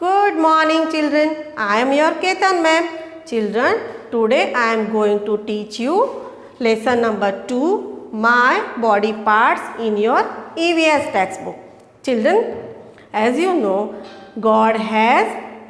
Good morning children. I am your Ketan ma'am. Children, today I am going to teach you lesson number 2, my body parts in your EVS textbook. Children, as you know, God has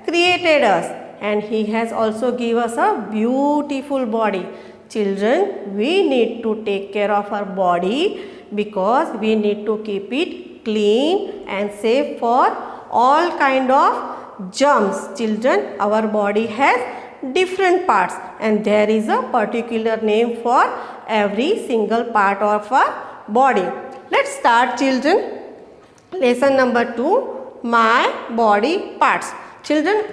created us and He has also given us a beautiful body. Children, we need to take care of our body because we need to keep it clean and safe for all kind of germs. Children, our body has different parts and there is a particular name for every single part of our body. Let's start children. Lesson number 2, my body parts. Children,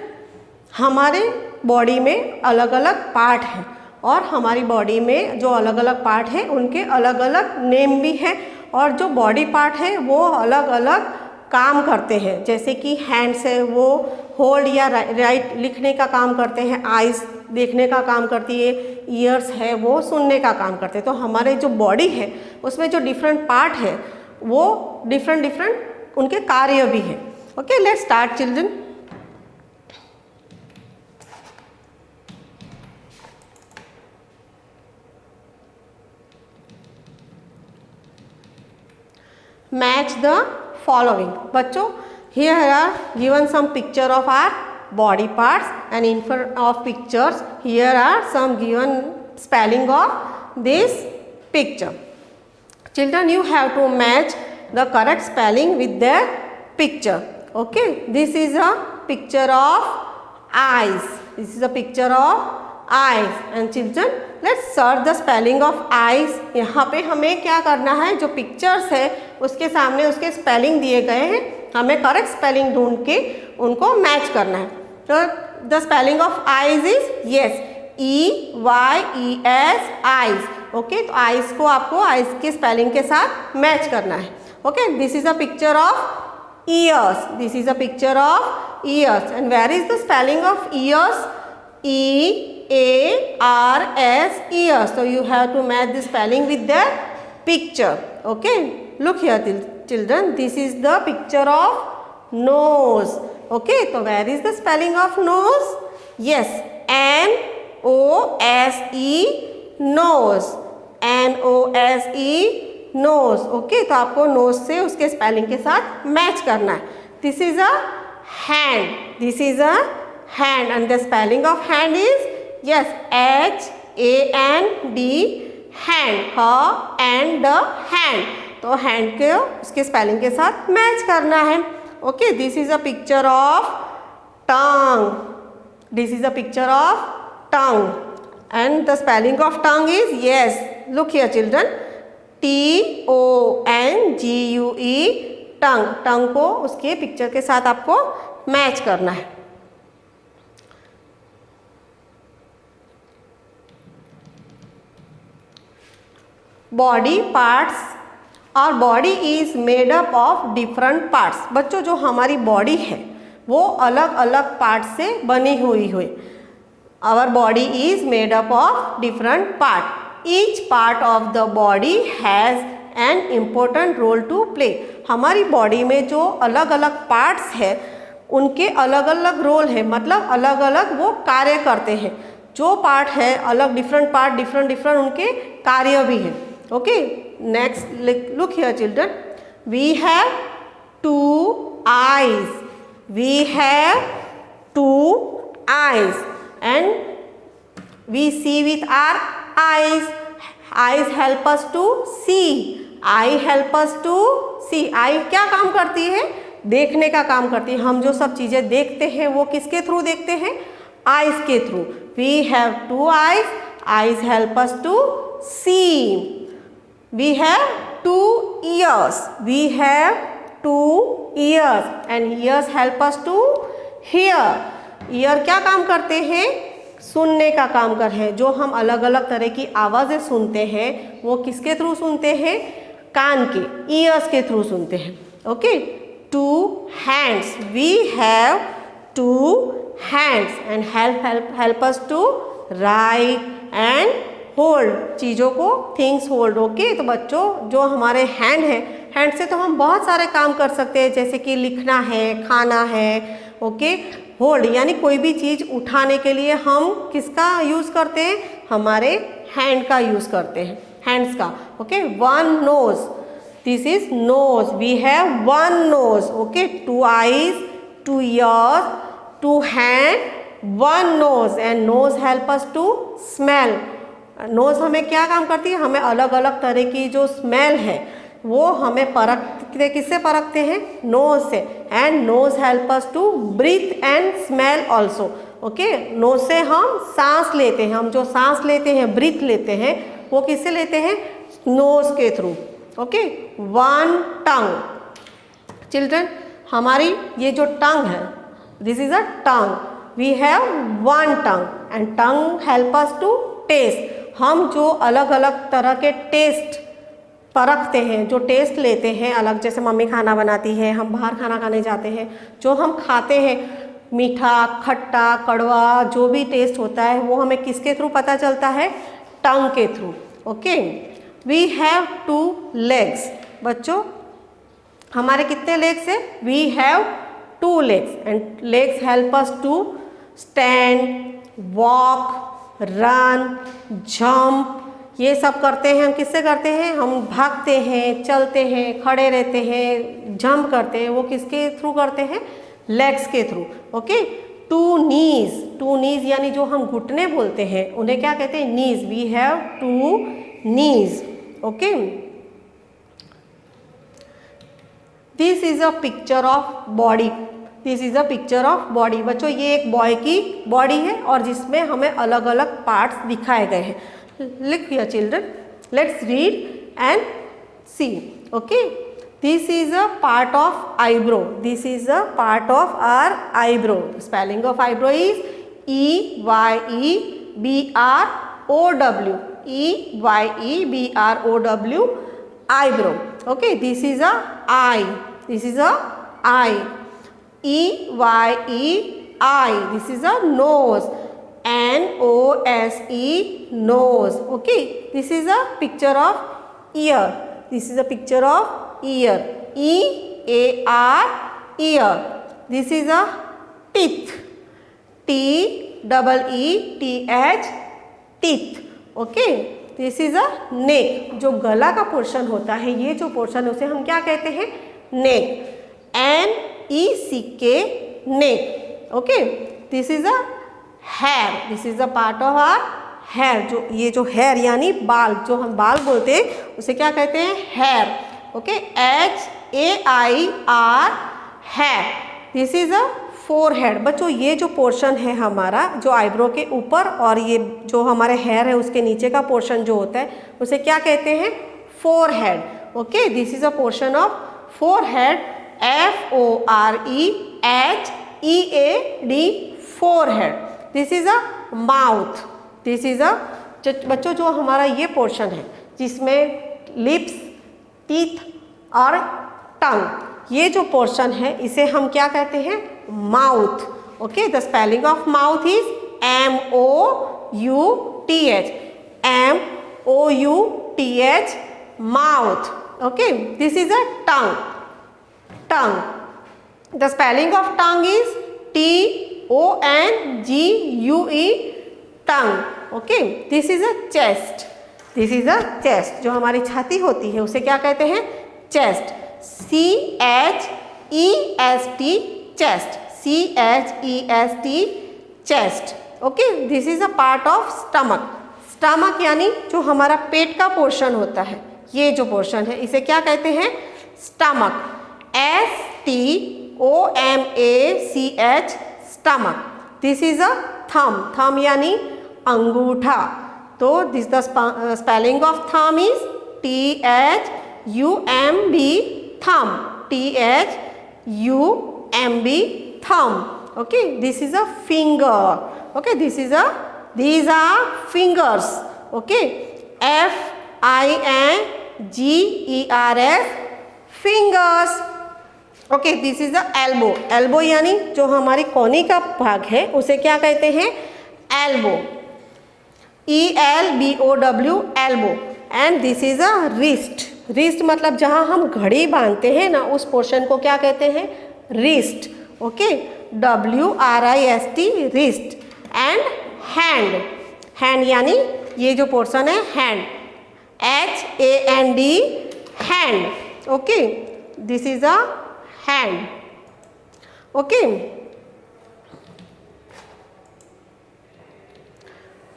हमारे body में अलग अलग part हैं और हमारी body में जो अलग अलग पार्ट हैं उनके अलग अलग नेम भी हैं और जो बॉडी पार्ट है वो अलग अलग काम करते हैं। जैसे कि हैंड्स है वो होल्ड या राइट लिखने का काम करते हैं, आइज़ देखने का काम करती है, ईयर्स है वो सुनने का काम करते हैं। तो हमारे जो बॉडी है उसमें जो डिफरेंट पार्ट है वो डिफरेंट उनके कार्य भी है। Okay, let's start children. Match the following. बच्चों, here are given some picture of our body parts and in front of pictures here are some given spelling of this picture. Children, you have to match the correct spelling with the picture. Okay, this is a picture of eyes. This is a picture of eyes and children, let's search the spelling of eyes. यहाँ पे हमें क्या करना है, जो pictures है उसके सामने उसके स्पेलिंग दिए गए हैं, हमें करेक्ट स्पेलिंग ढूंढ के उनको मैच करना है। तो the spelling of eyes is yes, EYES eyes. Okay, तो आइज को आपको आइज के स्पेलिंग के साथ मैच करना है। Okay, this is a picture of ears. This is a picture of ears and where is the spelling of ears? EARS, ears. So you have to match the spelling with the picture. Okay, look here children, this is the picture of nose. Okay, so where is the spelling of nose? Yes, NOSE, nose. NOSE, nose. Okay, तो आपको nose से उसके spelling के साथ match करना है। This is a hand. This is a hand and the spelling of hand is yes, HAND, hand, her and the hand. तो hand को उसके spelling के साथ मैच करना है। Okay, this is a picture of tongue. This is a picture of tongue and the spelling of tongue is yes, look here children, TONGUE, tongue. tongue को उसके picture के साथ आपको मैच करना है। बॉडी पार्ट्स और body is made up of different parts. बच्चों, जो हमारी बॉडी है वो अलग अलग पार्ट से बनी हुई है। Our body is made up of different part. Each part of the body has an important role to play. हमारी बॉडी में जो अलग अलग पार्ट्स है उनके अलग अलग रोल है, मतलब अलग अलग वो कार्य करते हैं। जो पार्ट है अलग डिफरेंट पार्ट डिफरेंट उनके कार्य भी है। Okay, next look here children, we have 2 eyes. We have 2 eyes and we see with our eyes. Eyes help us to see. Eye help us to see. Eye क्या काम करती है? देखने का काम करती है। हम जो सब चीज़ें देखते हैं वो किसके थ्रू देखते हैं? आइज़ के through. We have 2 eyes. Eyes help us to see. We have 2 ears. We have 2 ears and ears help us to hear. Ear क्या काम करते हैं? सुनने का काम करते हैं। जो हम अलग अलग तरह की आवाज़ें सुनते हैं वो किसके थ्रू सुनते हैं? कान के, ईयर्स के थ्रू सुनते हैं। Okay, 2 hands. We have 2 hands and help us to write and hold, चीज़ों को थिंग्स होल्ड। ओके, तो बच्चों जो हमारे हैंड है, हैंड से तो हम बहुत सारे काम कर सकते हैं, जैसे कि लिखना है, खाना है, ओके। होल्ड यानी कोई भी चीज़ उठाने के लिए हम किसका यूज़ करते हैं, हमारे हैंड का यूज़ करते हैं, हैंड्स का। Okay, one nose, this is nose, we have one nose. Okay, two eyes, two ears, two hand, one nose, and nose help us to smell. Nose हमें क्या काम करती है, हमें अलग अलग तरह की जो स्मेल है वो हमें परखते, किससे परखते हैं, नोज से। And nose help us to breathe and smell also. Okay, nose से हम सांस लेते हैं, हम जो सांस लेते हैं, ब्रीथ लेते हैं, वो किससे लेते हैं, नोज के through. Okay, one tongue. Children, हमारी ये जो टंग है, this is a tongue, we have one tongue and tongue help us to taste. हम जो अलग अलग तरह के टेस्ट परखते हैं, जो टेस्ट लेते हैं अलग, जैसे मम्मी खाना बनाती है, हम बाहर खाना खाने जाते हैं, जो हम खाते हैं मीठा, खट्टा, कड़वा, जो भी टेस्ट होता है वो हमें किसके थ्रू पता चलता है, टंग के through. Okay, we have two legs. बच्चों, हमारे कितने लेग्स हैं, we have two legs and legs help us to stand, walk, run, jump, ये सब करते हैं हम किससे करते हैं, हम भागते हैं, चलते हैं, खड़े रहते हैं, जंप करते हैं, वो किसके थ्रू करते हैं, लेग्स के through. Okay, two knees, two knees यानी जो हम घुटने बोलते हैं उन्हें क्या कहते हैं, knees, we have two knees. Okay, this is a picture of body, this is a picture of body. बच्चों, ये एक बॉय की बॉडी है और जिसमें हमें अलग अलग पार्ट्स दिखाए गए हैं। Look here children, let's read and see. Okay, this is a part of eyebrow, this is a part of our eyebrow. The spelling of eyebrow is E-Y-E-B-R-O-W, E-Y-E-B-R-O-W, eyebrow. Okay, this is a eye, this is a eye, E-Y-E-I, this is a nose, N-O-S-E, nose. Okay, this is a picture of ear, this is a picture of ear, E-A-R, ear. This is a teeth, T-E-E-T-H, teeth. Okay, this is a neck, जो गला का portion होता है, ये जो portion उसे हम क्या कहते हैं, neck, N-E-C-K, neck. Okay, this is a hair, this is a part of our hair, जो ये जो hair यानी बाल, जो हम बाल बोलते हैं उसे क्या कहते हैं, hair. Okay, H-A-I-R, hair. This is a forehead. बच्चों, ये जो पोर्शन है हमारा, जो आईब्रो के ऊपर और ये जो हमारे हेयर है उसके नीचे का पोर्शन जो होता है उसे क्या कहते हैं, forehead. Okay, this is a portion of forehead, F-O-R-E-H-E-A-D, forehead. This is a mouth, this is अ, बच्चों जो हमारा ये पोर्शन है जिसमें लिप्स, टीथ और टंग, ये जो पोर्शन है इसे हम क्या कहते हैं, mouth. Okay, the spelling of mouth is M-O-U-T-H, M-O-U-T-H, mouth. Okay, this is a tongue, tongue. The spelling of tongue is T-O-N-G-U-E, tongue. Okay, this is a chest, this is a chest, जो हमारी छाती होती है उसे क्या कहते हैं, chest, C-H-E-S-T, chest, C-H-E-S-T, chest. Okay, this is a part of stomach, stomach यानी जो हमारा पेट का पोर्शन होता है, ये जो पोर्शन है इसे क्या कहते हैं, stomach, S-T-O-M-A-C-H, stomach. This is a thumb, thumb यानी अंगूठा, तो this the spelling of thumb is T-H-U-M-B, thumb, T-H-U-M-B, thumb. Okay, this is a finger. Okay, these are fingers. Okay, F-I-N-G-E-R-S, fingers. Okay, this is a elbow. Elbow यानी जो हमारी कोहनी का भाग है उसे क्या कहते हैं, elbow, E-L-B-O-W, elbow. And this is a wrist. wrist मतलब जहाँ हम घड़ी बांधते हैं ना, उस पोर्शन को क्या कहते हैं, wrist. Okay, WRIST wrist, and hand, hand यानी ये जो पोर्शन है hand, HAND hand, okay, this is a hand, okay,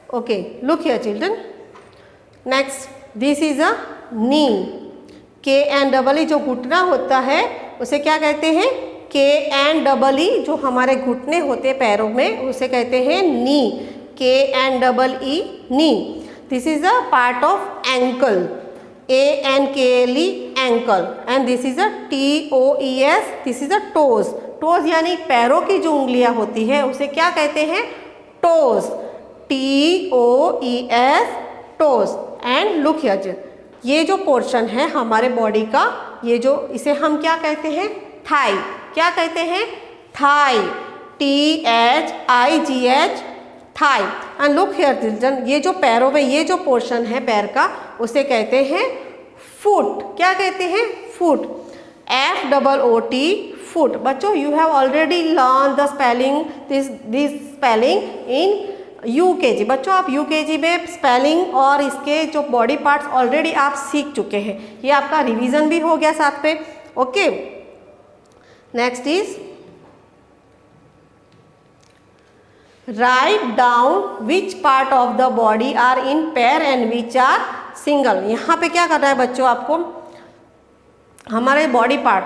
okay, look here children, next this is a knee, KNEE जो घुटना होता है उसे क्या कहते हैं, KNEE जो हमारे घुटने होते हैं पैरों में उसे कहते हैं नी, KNEE knee. This is a part of ankle, ANKLE ankle, and this is a TOES, this is a toes, toes यानी पैरों की जो उंगलियां होती है उसे क्या कहते हैं, toes, TOES toes. And look here, ये जो पोर्शन है हमारे बॉडी का, ये जो इसे हम क्या कहते हैं, थाई, क्या कहते हैं, thigh, THIGH thigh. And look here children, ये जो पैरों में ये जो पोर्शन है पैर का उसे कहते हैं फुट, क्या कहते हैं, फुट, FOOT फुट। बच्चों you have already learn the spelling, this spelling in UKG। बच्चों आप UKG में स्पेलिंग और इसके जो बॉडी पार्ट्स ऑलरेडी आप सीख चुके हैं, ये आपका रिवीजन भी हो गया साथ पे, okay. Next is write down which part of the body are in pair and which are single. यहाँ पे क्या करना है बच्चों, आपको हमारे बॉडी पार्ट,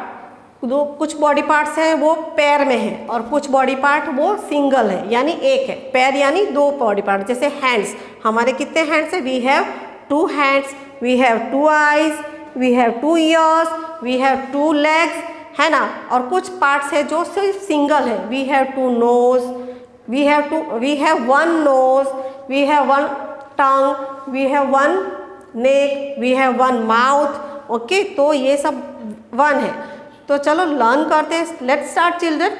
दो कुछ बॉडी पार्ट्स हैं वो पैर में है और कुछ बॉडी पार्ट वो सिंगल है यानी एक है, पैर यानी दो बॉडी पार्ट। जैसे हैंड्स, हमारे कितने हैंड्स है, we have 2 hands, we have 2 eyes, we have 2 ears, we have 2 legs, है ना। और कुछ पार्ट्स है जो सिर्फ सिंगल है, we have 2 nose, we have 1 nose, we have 1 tongue, we have 1 neck, we have 1 mouth, okay. तो ये सब 1 है। तो चलो लर्न करते हैं, let's start children.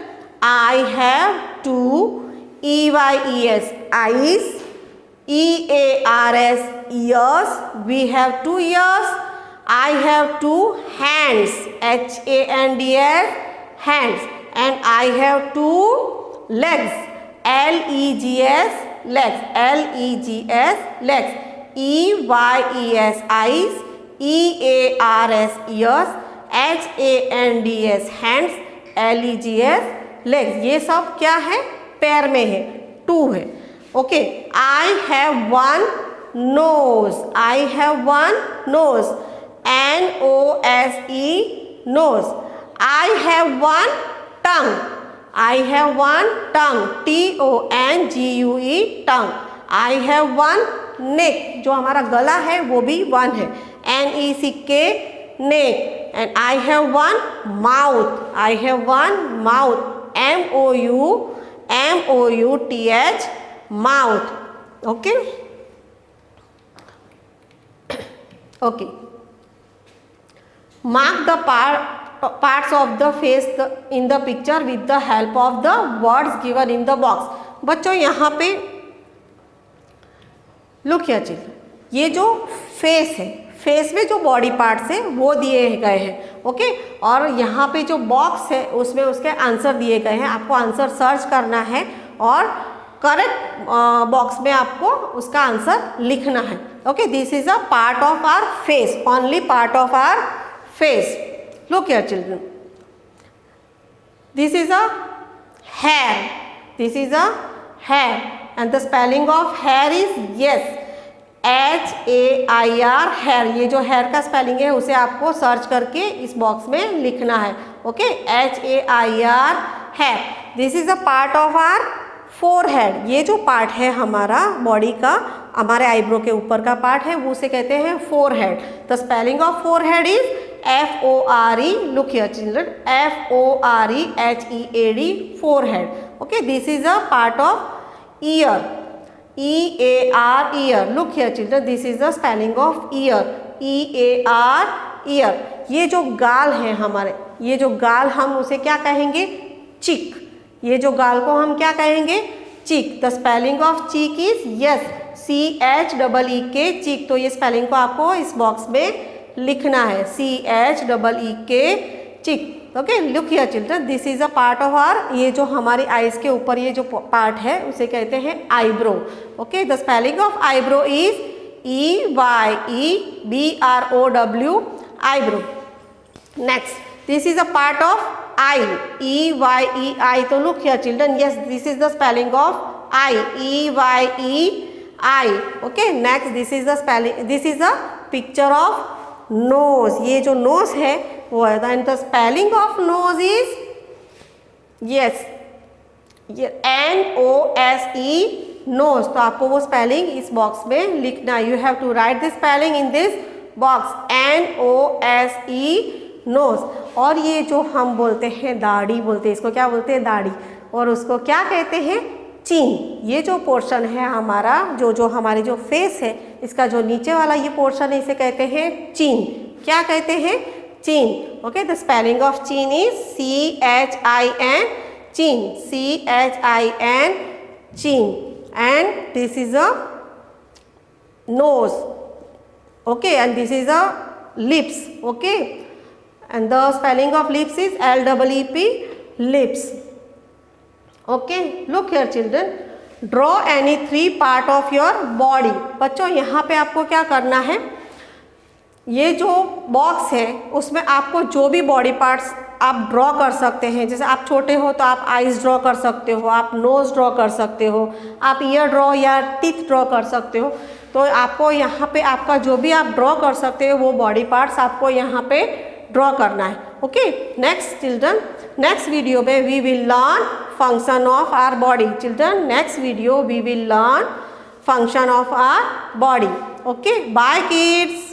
I have 2 EYES eyes, EARS ears, we have 2 ears, I have 2 hands, HANDS hands, and I have 2 legs, LEGS legs, LEGS legs, EYES eyes, EARS ears, HANDS hands, LEGS legs, ये सब क्या है, पैर में है, 2 है, okay. I have 1 nose, I have 1 nose, NOSE nose. I have 1 tongue, I have 1 tongue, TONGUE tongue. I have 1 neck, जो हमारा गला है वो भी 1 है, NECK neck. And I have 1 mouth, I have 1 mouth, MOUTH mouth, okay, okay. Mark the parts of the face in the picture with the help of the words given in the box। बच्चों यहाँ पे look here children, ये जो face है, face में जो body parts है वो दिए गए हैं, ओके। और यहाँ पे जो बॉक्स है उसमें उसके आंसर दिए गए हैं, आपको आंसर सर्च करना है और करेक्ट बॉक्स में आपको उसका आंसर लिखना है, okay. This is a part of our face, only part of our face. Look here children, this is a hair, this is a hair, and the spelling of hair is yes, HAIR hair. ये जो hair का spelling है उसे आपको search करके इस box में लिखना है, okay. HAIR hair. This is a part of our forehead, ये जो पार्ट है हमारा बॉडी का, हमारे आईब्रो के ऊपर का पार्ट है वो उसे कहते हैं forehead. The spelling of forehead is FORE, look here children, FOREHEAD forehead, okay. This is a part of year, EAR ear, look here children, this is the spelling of ear, EAR ear। ये जो गाल है हमारे, ये जो गाल हम उसे क्या कहेंगे, चिक, ये जो गाल को हम क्या कहेंगे, चिक। द स्पेलिंग ऑफ चिक इज यस, CHEEK चिक। तो ये स्पेलिंग को आपको इस बॉक्स में लिखना है, CHEEK cheek. Okay look here children, this is a part of our, ये जो हमारी आईज के ऊपर ये जो पार्ट है उसे कहते हैं eyebrow. Okay the spelling of eyebrow is EYEBROW, eyebrow. Next, this is a part of eye, EYEI. So look here children, yes, this is the spelling of eye, EYEI. Okay, next this is the spelling, this is a picture of nose. ये जो nose है वो है, and the spelling of nose is yes, NOSE, nose. तो आपको वो spelling इस box में लिखना है, you have to write this spelling in this box, NOSE, nose. और ये जो हम बोलते हैं दाढ़ी बोलते हैं, इसको क्या बोलते हैं दाढ़ी, और उसको क्या कहते हैं चीन। ये जो पोर्शन है हमारा, जो हमारे जो फेस है इसका जो नीचे वाला ये पोर्शन है इसे कहते हैं चीन। क्या कहते हैं चीन। ओके द स्पेलिंग ऑफ चीन इज CHIN, चीन, CHIN, चीन। And this is a nose, okay, and this is a lips, okay, and the spelling of lips is LEEP, lips. Okay, look here children, draw any 3 part of your body। बच्चों यहाँ पे आपको क्या करना है, ये जो बॉक्स है उसमें आपको जो भी बॉडी पार्ट्स आप ड्रॉ कर सकते हैं, जैसे आप छोटे हो तो आप आईज ड्रॉ कर सकते हो, आप नोज ड्रॉ कर सकते हो, आप ईयर ड्रॉ या टीथ ड्रॉ कर सकते हो। तो आपको यहाँ पे आपका जो भी आप ड्रॉ कर सकते हो वो बॉडी पार्ट्स आपको यहाँ पे ड्रॉ करना है। Okay next children, next video में we will learn function of our body. Children next video we will learn function of our body. Okay bye kids.